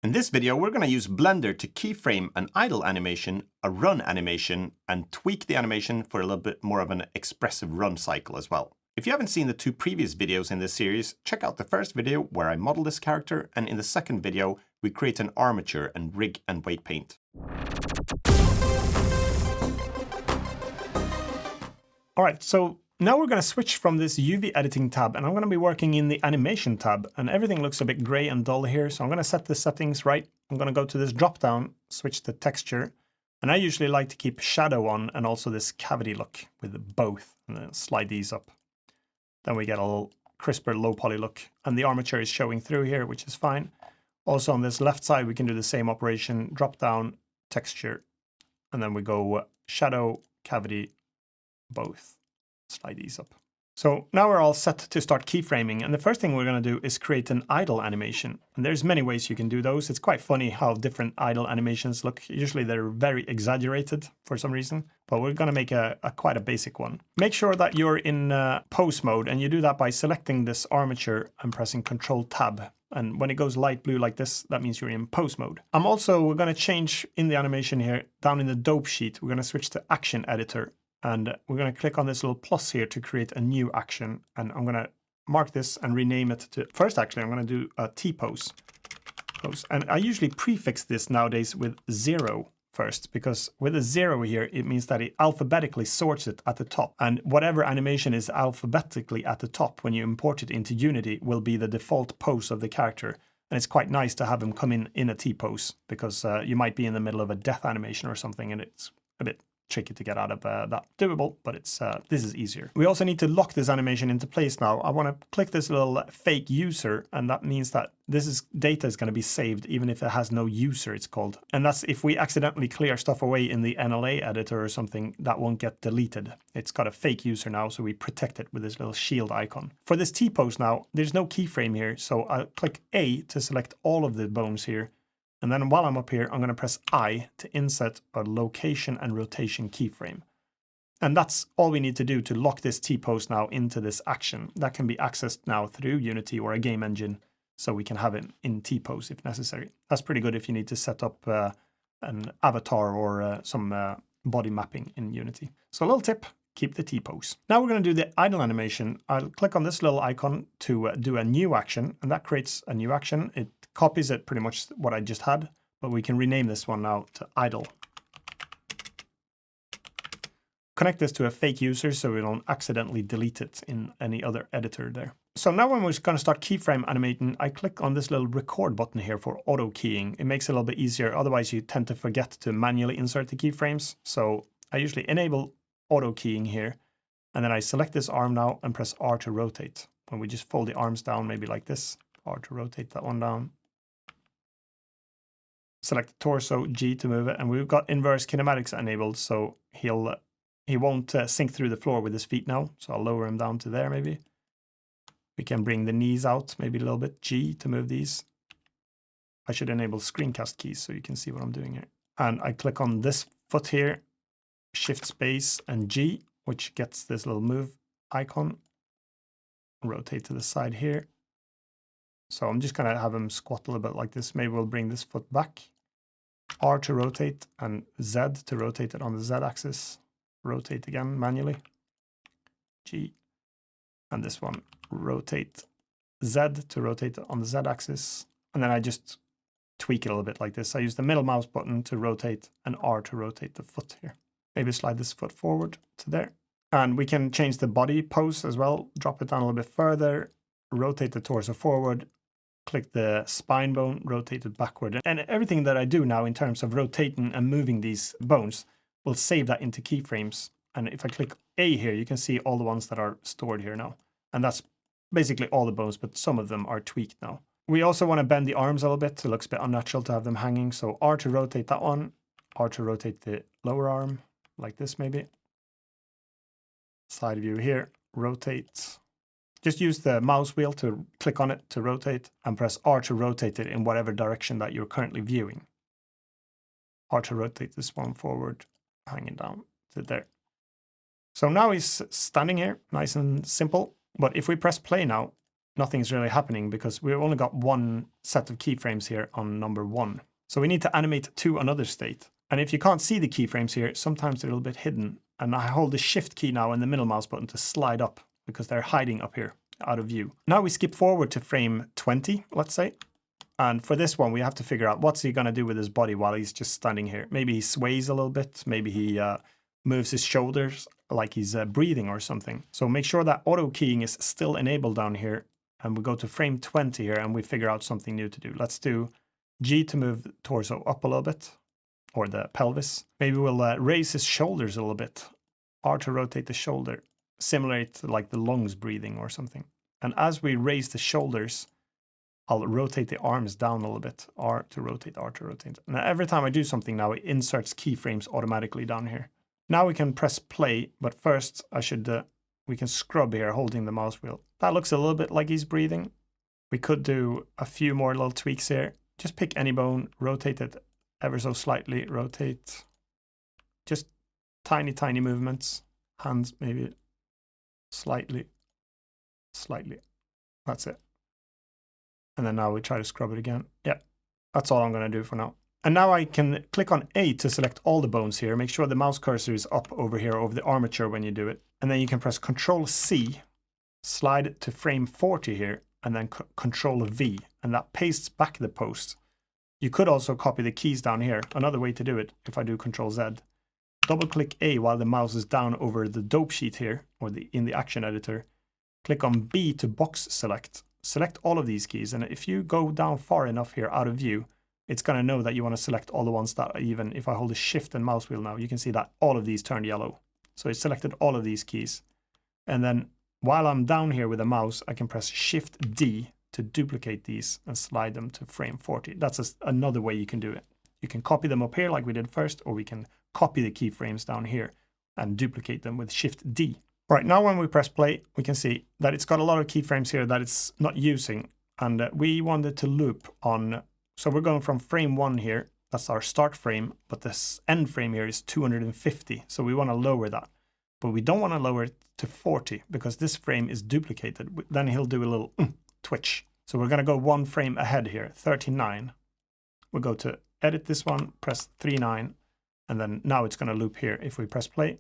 In this video, we're going to use Blender to keyframe an idle animation, a run animation, and tweak the animation for a little bit more of an expressive run cycle as well. If you haven't seen the two previous videos in this series, check out the first video where I model this character, and in the second video, we create an armature and rig and weight paint. All right, so now we're going to switch from this UV editing tab, and I'm going to be working in the animation tab, and everything looks a bit gray and dull here. So I'm going to set the settings right. I'm going to go to this drop down, switch to texture, and I usually like to keep shadow on and also this cavity look with both, and then slide these up. Then we get a little crisper low poly look, and the armature is showing through here, which is fine. Also on this left side, we can do the same operation, drop down, texture, and then we go shadow, cavity, both. Slide these up. So now we're all set to start keyframing, and the first thing we're going to do is create an idle animation. And there's many ways you can do those. It's quite funny how different idle animations look. Usually they're very exaggerated for some reason, but we're going to make quite a basic one. Make sure that you're in pose mode, and you do that by selecting this armature and pressing Control Tab. And when it goes light blue like this, that means you're in pose mode. We're going to change in the animation here, down in the dope sheet, we're going to switch to Action Editor. And we're going to click on this little plus here to create a new action. And I'm going to mark this and rename it to, first actually, I'm going to do a T-pose. And I usually prefix this nowadays with 0 first, because with a 0 here, it means that it alphabetically sorts it at the top. And whatever animation is alphabetically at the top when you import it into Unity will be the default pose of the character. And it's quite nice to have them come in a T-pose, because you might be in the middle of a death animation or something, and it's a bit tricky to get out of that. Doable, but this is easier. We also need to lock this animation into place now. I want to click this little fake user, and that means that data is going to be saved even if it has no user, it's called. And that's if we accidentally clear stuff away in the NLA editor or something, that won't get deleted. It's got a fake user now, so we protect it with this little shield icon. For this T-pose now, there's no keyframe here, so I'll click A to select all of the bones here. And then while I'm up here, I'm going to press I to insert a location and rotation keyframe. And that's all we need to do to lock this T-pose now into this action. That can be accessed now through Unity or a game engine, so we can have it in T-pose if necessary. That's pretty good if you need to set up an avatar or some body mapping in Unity. So a little tip, keep the T-pose. Now we're going to do the idle animation. I'll click on this little icon to do a new action, and that creates a new action. It copies it pretty much what I just had, but we can rename this one now to idle. Connect this to a fake user so we don't accidentally delete it in any other editor there. So now when we're going to start keyframe animating, I click on this little record button here for auto keying. It makes it a little bit easier. Otherwise you tend to forget to manually insert the keyframes. So I usually enable auto keying here, and then I select this arm now and press R to rotate. When we just fold the arms down, maybe like this, R to rotate that one down. Select the torso, G to move it, and we've got inverse kinematics enabled, so he won't sink through the floor with his feet now. So I'll lower him down to there maybe. We can bring the knees out maybe a little bit, G to move these. I should enable screencast keys so you can see what I'm doing here. And I click on this foot here, Shift space and G, which gets this little move icon. Rotate to the side here. So I'm just going to have him squat a little bit like this. Maybe we'll bring this foot back. R to rotate and Z to rotate it on the Z axis. Rotate again manually. G. And this one, rotate Z to rotate it on the Z axis. And then I just tweak it a little bit like this. I use the middle mouse button to rotate and R to rotate the foot here. Maybe slide this foot forward to there. And we can change the body pose as well. Drop it down a little bit further. Rotate the torso forward. Click the spine bone, rotate it backward. And everything that I do now in terms of rotating and moving these bones will save that into keyframes. And if I click A here, you can see all the ones that are stored here now. And that's basically all the bones, but some of them are tweaked now. We also want to bend the arms a little bit. It looks a bit unnatural to have them hanging. So R to rotate that one. R to rotate the lower arm, like this maybe. Side view here, rotate. Just use the mouse wheel to click on it to rotate and press R to rotate it in whatever direction that you're currently viewing. R to rotate this one forward, hanging down to there. So now he's standing here, nice and simple. But if we press play now, nothing's really happening because we've only got one set of keyframes here on number 1. So we need to animate to another state. And if you can't see the keyframes here, sometimes they're a little bit hidden. And I hold the shift key now and the middle mouse button to slide up because they're hiding up here out of view. Now we skip forward to frame 20, let's say. And for this one, we have to figure out what's he going to do with his body while he's just standing here. Maybe he sways a little bit. Maybe he moves his shoulders like he's breathing or something. So make sure that auto keying is still enabled down here. And we go to frame 20 here and we figure out something new to do. Let's do G to move the torso up a little bit, or the pelvis. Maybe we'll raise his shoulders a little bit. R to rotate the shoulder, simulate like the lungs breathing or something. And as we raise the shoulders, I'll rotate the arms down a little bit. R to rotate, R to rotate. Now every time I do something now, it inserts keyframes automatically down here. Now we can press play, but first we can scrub here holding the mouse wheel. That looks a little bit like he's breathing. We could do a few more little tweaks here. Just pick any bone, rotate it ever so slightly, rotate. Just tiny, tiny movements. Hands maybe slightly. That's it. And then now we try to scrub it again. Yeah, that's all I'm going to do for now. And now I can click on A to select all the bones here. Make sure the mouse cursor is up over here over the armature when you do it. And then you can press Control C, slide it to frame 40 here, and then Control V, and that pastes back the post. You could also copy the keys down here. Another way to do it, if I do Control Z, double click A while the mouse is down over the dope sheet here, or in the action editor. Click on B to box select. Select all of these keys, and if you go down far enough here out of view, it's going to know that you want to select all the ones that even if I hold the shift and mouse wheel now, you can see that all of these turned yellow. So it selected all of these keys. And then while I'm down here with the mouse, I can press Shift D to duplicate these and slide them to frame 40. That's another way you can do it. You can copy them up here like we did first, or we can copy the keyframes down here and duplicate them with Shift D. Right, now when we press play, we can see that it's got a lot of keyframes here that it's not using. And we wanted to loop on, so we're going from frame 1 here, that's our start frame, but this end frame here is 250. So we want to lower that, but we don't want to lower it to 40 because this frame is duplicated. Then he'll do a little twitch. So we're going to go one frame ahead here, 39. We'll go to edit this one, press 39, and then now it's going to loop here. If we press play,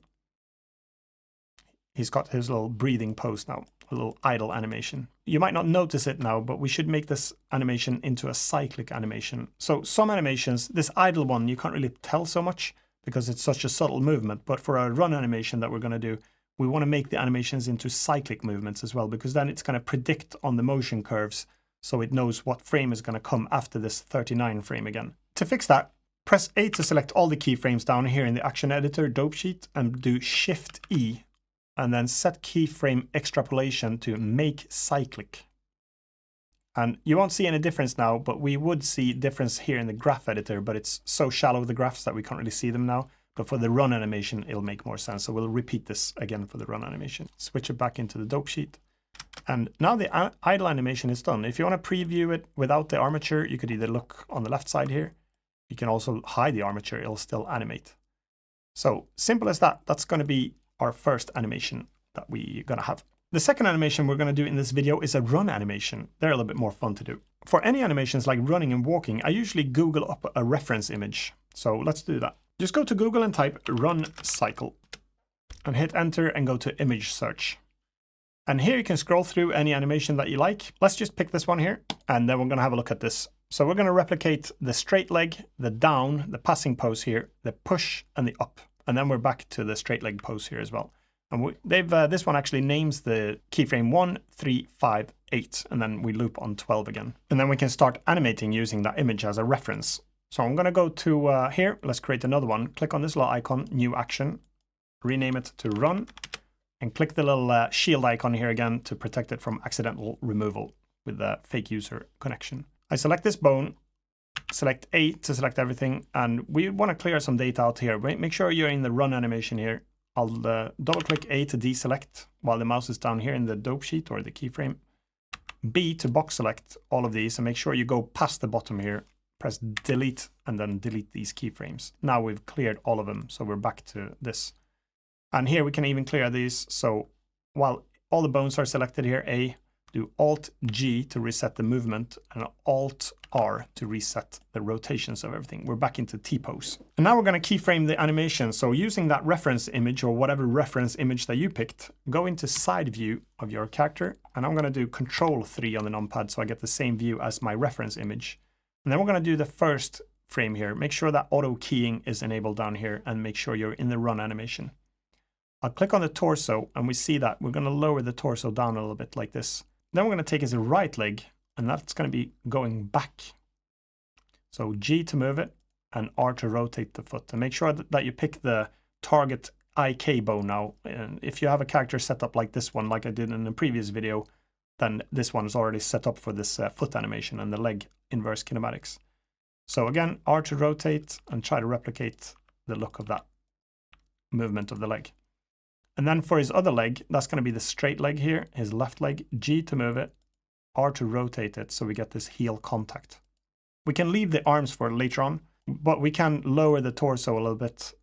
he's got his little breathing pose now, a little idle animation. You might not notice it now, but we should make this animation into a cyclic animation. So some animations, this idle one, you can't really tell so much because it's such a subtle movement. But for a run animation that we're going to do, we want to make the animations into cyclic movements as well, because then it's going to predict on the motion curves so it knows what frame is going to come after this 39 frame again. To fix that, press A to select all the keyframes down here in the action editor dope sheet and do Shift E. And then set keyframe extrapolation to make cyclic. And you won't see any difference now, but we would see difference here in the graph editor, but it's so shallow, the graphs, that we can't really see them now. But for the run animation, it'll make more sense. So we'll repeat this again for the run animation. Switch it back into the dope sheet. And now the idle animation is done. If you want to preview it without the armature, you could either look on the left side here. You can also hide the armature, it'll still animate. So simple as that. That's going to be our first animation that we're going to have. The second animation we're going to do in this video is a run animation. They're a little bit more fun to do. For any animations like running and walking, I usually Google up a reference image. So let's do that. Just go to Google and type run cycle and hit enter and go to image search. And here you can scroll through any animation that you like. Let's just pick this one here and then we're going to have a look at this. So we're going to replicate the straight leg, the down, the passing pose here, the push and the up. And then we're back to the straight leg pose here as well. And this one actually names the keyframe 1, 3, 5, 8. And then we loop on 12 again. And then we can start animating using that image as a reference. So I'm going to go to here. Let's create another one. Click on this little icon, new action. Rename it to run. And click the little shield icon here again to protect it from accidental removal with the fake user connection. I select this bone. Select A to select everything, and we want to clear some data out here. Make sure you're in the run animation here. I'll double click A to deselect while the mouse is down here in the dope sheet or the keyframe. B to box select all of these and make sure you go past the bottom here. Press delete and then delete these keyframes. Now we've cleared all of them, so we're back to this. And here we can even clear these. So while all the bones are selected here, A, do Alt-G to reset the movement, and Alt-R to reset the rotations of everything. We're back into T-pose. And now we're going to keyframe the animation. So using that reference image or whatever reference image that you picked, go into side view of your character, and I'm going to do Control-3 on the numpad so I get the same view as my reference image. And then we're going to do the first frame here. Make sure that auto keying is enabled down here and make sure you're in the run animation. I'll click on the torso and we see that we're going to lower the torso down a little bit like this. Then we're going to take his right leg and that's going to be going back. So G to move it and R to rotate the foot. And make sure that you pick the target IK bone now. And if you have a character set up like this one, like I did in the previous video, then this one is already set up for this foot animation and the leg inverse kinematics. So again, R to rotate and try to replicate the look of that movement of the leg. And then for his other leg, that's going to be the straight leg here, his left leg, G to move it, R to rotate it so we get this heel contact. We can leave the arms for later on, but we can lower the torso a little bit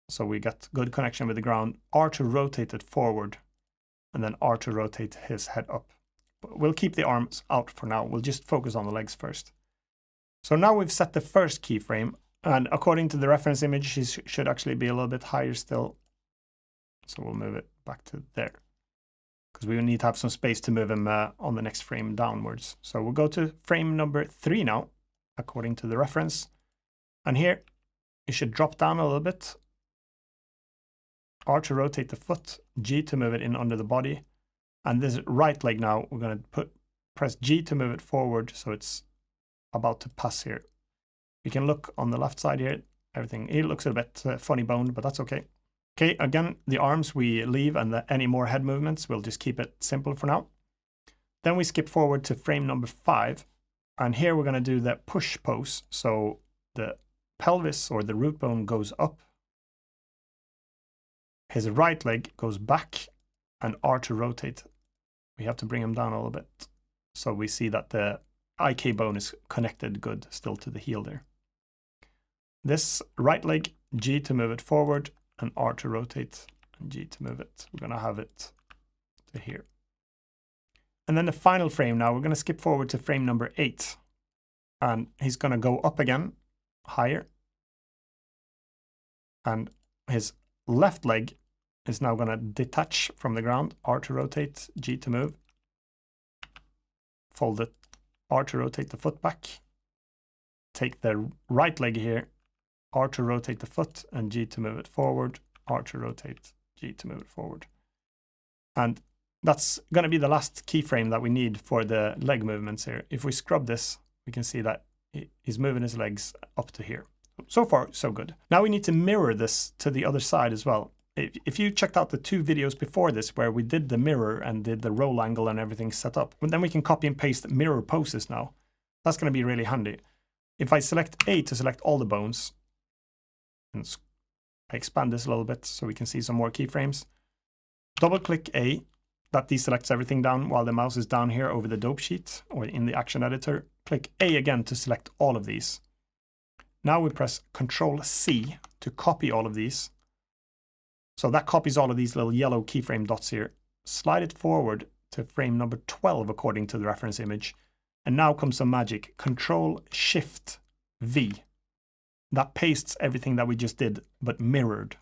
so we get good connection with the ground. R to rotate it forward, and then R to rotate his head up. But we'll keep the arms out for now. We'll just focus on the legs first. So now we've set the first keyframe, and according to the reference image, he should actually be a little bit higher still. So we'll move it back to there because we will need to have some space to move him on the next frame downwards. So we'll go to frame number 3 now, according to the reference. And here, you should drop down a little bit. R to rotate the foot, G to move it in under the body. And this right leg now, we're going to press G to move it forward so it's about to pass here. We can look on the left side here. Everything, it looks a bit funny boned, but that's okay. Okay, again, the arms we leave and any more head movements, we'll just keep it simple for now. Then we skip forward to frame number 5. And here we're going to do the push pose. So the pelvis or the root bone goes up. His right leg goes back and R to rotate. We have to bring him down a little bit. So we see that the IK bone is connected good still to the heel there. This right leg, G to move it forward, and R to rotate, and G to move it. We're going to have it to here. And then the final frame now, we're going to skip forward to frame number 8. And he's going to go up again, higher. And his left leg is now going to detach from the ground, R to rotate, G to move. Fold it, R to rotate the foot back. Take the right leg here, R to rotate the foot and G to move it forward, R to rotate, G to move it forward. And that's going to be the last keyframe that we need for the leg movements here. If we scrub this, we can see that he's moving his legs up to here. So far, so good. Now we need to mirror this to the other side as well. If you checked out the 2 videos before this where we did the mirror and did the roll angle and everything set up, then we can copy and paste mirror poses now. That's going to be really handy. If I select A to select all the bones, and I expand this a little bit so we can see some more keyframes. Double click A, that deselects everything down while the mouse is down here over the dope sheet or in the action editor. Click A again to select all of these. Now we press Control C to copy all of these. So that copies all of these little yellow keyframe dots here. Slide it forward to frame number 12 according to the reference image. And now comes some magic. Control Shift V. That pastes everything that we just did, but mirrored.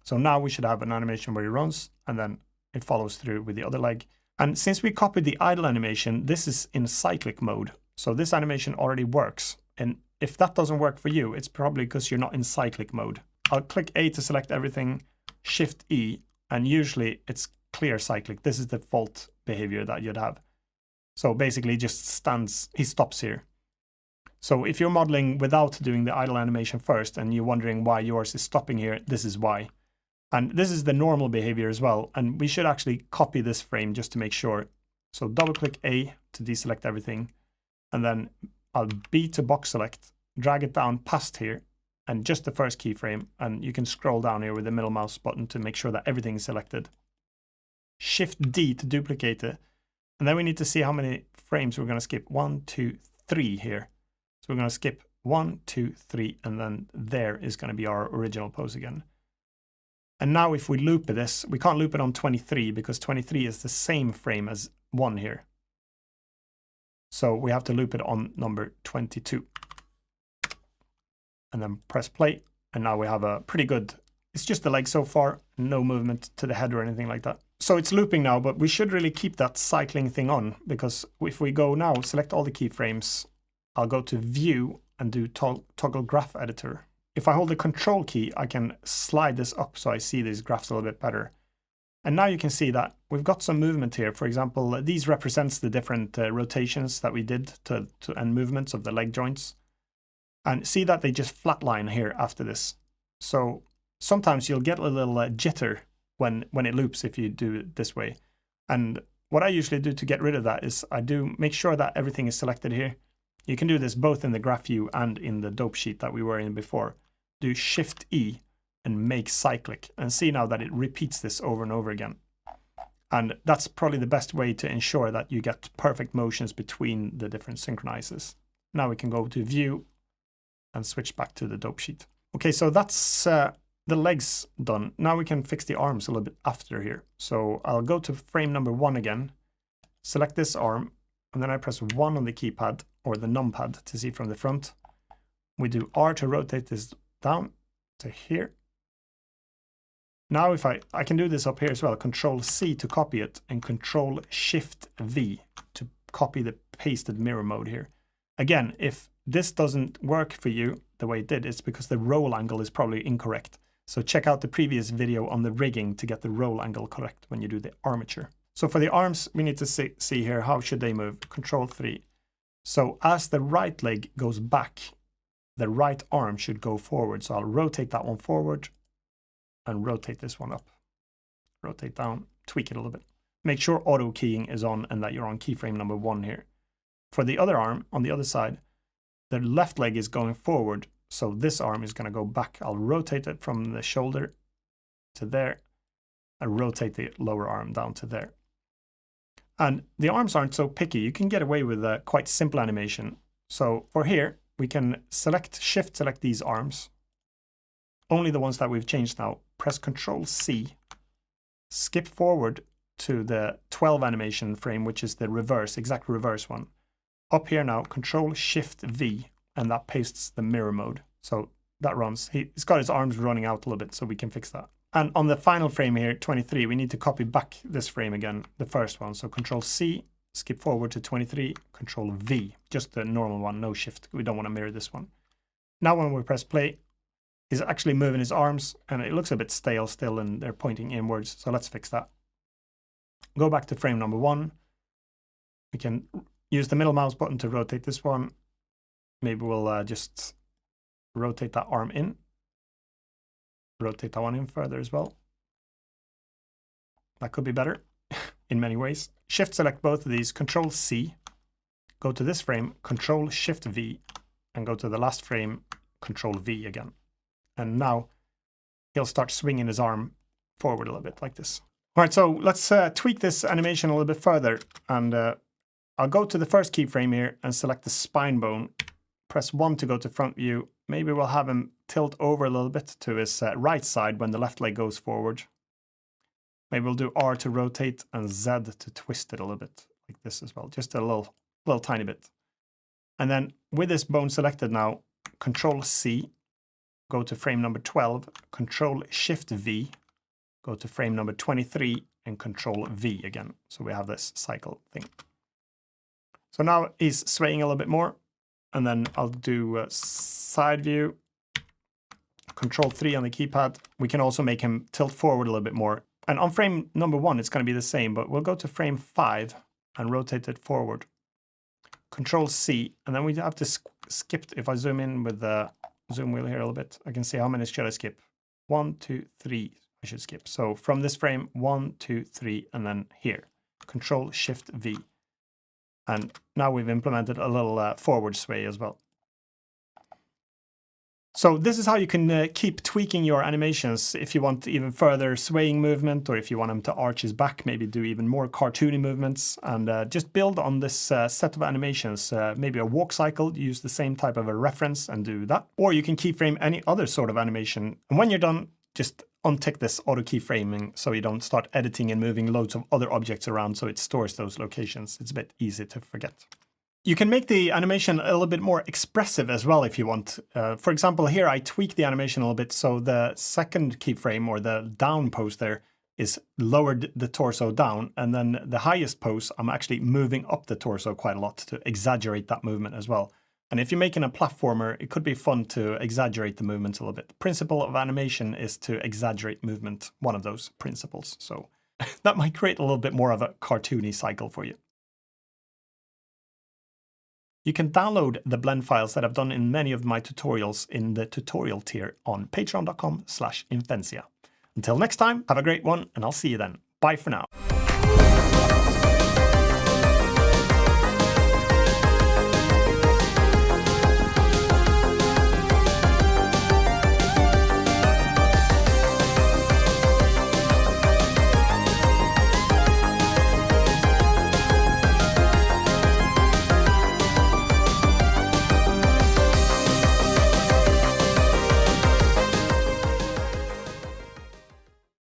So now we should have an animation where he runs, and then it follows through with the other leg. And since we copied the idle animation, this is in cyclic mode. So this animation already works. And if that doesn't work for you, it's probably because you're not in cyclic mode. I'll click A to select everything, Shift E, and usually it's clear cyclic. This is the default behavior that you'd have. So basically just stands, he stops here. So if you're modeling without doing the idle animation first and you're wondering why yours is stopping here, this is why. And this is the normal behavior as well. And we should actually copy this frame just to make sure. So double click A to deselect everything. And then I'll B to box select, drag it down past here and just the first keyframe. And you can scroll down here with the middle mouse button to make sure that everything is selected. Shift D to duplicate it. And then we need to see how many frames we're going to skip. 1, 2, 3 here. So we're going to skip 1, 2, 3, and then there is going to be our original pose again. And now if we loop this, we can't loop it on 23 because 23 is the same frame as 1 here. So we have to loop it on number 22. And then press play. And now we have a pretty good, it's just the leg so far, no movement to the head or anything like that. So it's looping now, but we should really keep that cycling thing on, because if we go now, select all the keyframes, I'll go to view and do toggle graph editor. If I hold the control key, I can slide this up so I see these graphs a little bit better. And now you can see that we've got some movement here. For example, these represents the different rotations that we did and movements of the leg joints. And see that they just flatline here after this. So sometimes you'll get a little jitter when it loops if you do it this way. And what I usually do to get rid of that is I do make sure that everything is selected here. You can do this both in the graph view and in the dope sheet that we were in before. Do Shift E and make cyclic, and see now that it repeats this over and over again. And that's probably the best way to ensure that you get perfect motions between the different synchronizers. Now we can go to view and switch back to the dope sheet. Okay, so that's the legs done. Now we can fix the arms a little bit after here. So I'll go to frame number 1 again, select this arm, and then I press 1 on the keypad or the numpad to see from the front. We do R to rotate this down to here. Now if I can do this up here as well, Control C to copy it and Control Shift V to copy the pasted mirror mode here. Again, if this doesn't work for you the way it did, it's because the roll angle is probably incorrect. So check out the previous video on the rigging to get the roll angle correct when you do the armature. So for the arms, we need to see here, how should they move? Control 3. So as the right leg goes back, the right arm should go forward. So I'll rotate that one forward and rotate this one up. Rotate down, tweak it a little bit. Make sure auto keying is on and that you're on keyframe number 1 here. For the other arm, on the other side, the left leg is going forward, so this arm is going to go back. I'll rotate it from the shoulder to there and rotate the lower arm down to there. And the arms aren't so picky. You can get away with a quite simple animation. So for here, we can shift select these arms, only the ones that we've changed now. Press Control C, skip forward to the 12 animation frame, which is the reverse, exact reverse one. Up here now, Control Shift V, and that pastes the mirror mode. So that runs. He's got his arms running out a little bit, so we can fix that. And on the final frame here, 23, we need to copy back this frame again, the first one. So Control C, skip forward to 23, Control V, just the normal one, no shift. We don't want to mirror this one. Now when we press play, he's actually moving his arms, and it looks a bit stale still, and they're pointing inwards. So let's fix that. Go back to frame number 1. We can use the middle mouse button to rotate this one. Maybe we'll just rotate that arm in. Rotate that one in further as well. That could be better in many ways. Shift select both of these, Control C, go to this frame, Control Shift V, and go to the last frame, Control V again. And now he'll start swinging his arm forward a little bit like this. All right, so let's tweak this animation a little bit further. And I'll go to the first keyframe here and select the spine bone. Press 1 to go to front view. Maybe we'll have him tilt over a little bit to his right side when the left leg goes forward. Maybe we'll do R to rotate and Z to twist it a little bit like this as well. Just a little tiny bit. And then with this bone selected now, Control C, go to frame number 12, Control Shift V, go to frame number 23 and Control V again. So we have this cycle thing. So now he's swaying a little bit more. And then I'll do side view, Control 3 on the keypad. We can also make him tilt forward a little bit more. And on frame number 1, it's going to be the same, but we'll go to frame 5 and rotate it forward. Control C, and then we have to skip. If I zoom in with the zoom wheel here a little bit, I can see how many should I skip. 1, 2, 3 I should skip. So from this frame, 1, 2, 3, and then here. Control Shift V. And now we've implemented a little forward sway as well. So this is how you can keep tweaking your animations if you want even further swaying movement, or if you want them to arch his back, maybe do even more cartoony movements, and just build on this set of animations. Maybe a walk cycle, use the same type of a reference and do that. Or you can keyframe any other sort of animation. And when you're done, just untick this auto keyframing so you don't start editing and moving loads of other objects around so it stores those locations. It's a bit easy to forget. You can make the animation a little bit more expressive as well if you want. For example, here I tweak the animation a little bit so the second keyframe or the down pose there is lowered the torso down, and then the highest pose I'm actually moving up the torso quite a lot to exaggerate that movement as well. And if you're making a platformer, it could be fun to exaggerate the movement a little bit. The principle of animation is to exaggerate movement, one of those principles. So that might create a little bit more of a cartoony cycle for you. You can download the blend files that I've done in many of my tutorials in the tutorial tier on patreon.com/Invencia. Until next time, have a great one, and I'll see you then. Bye for now.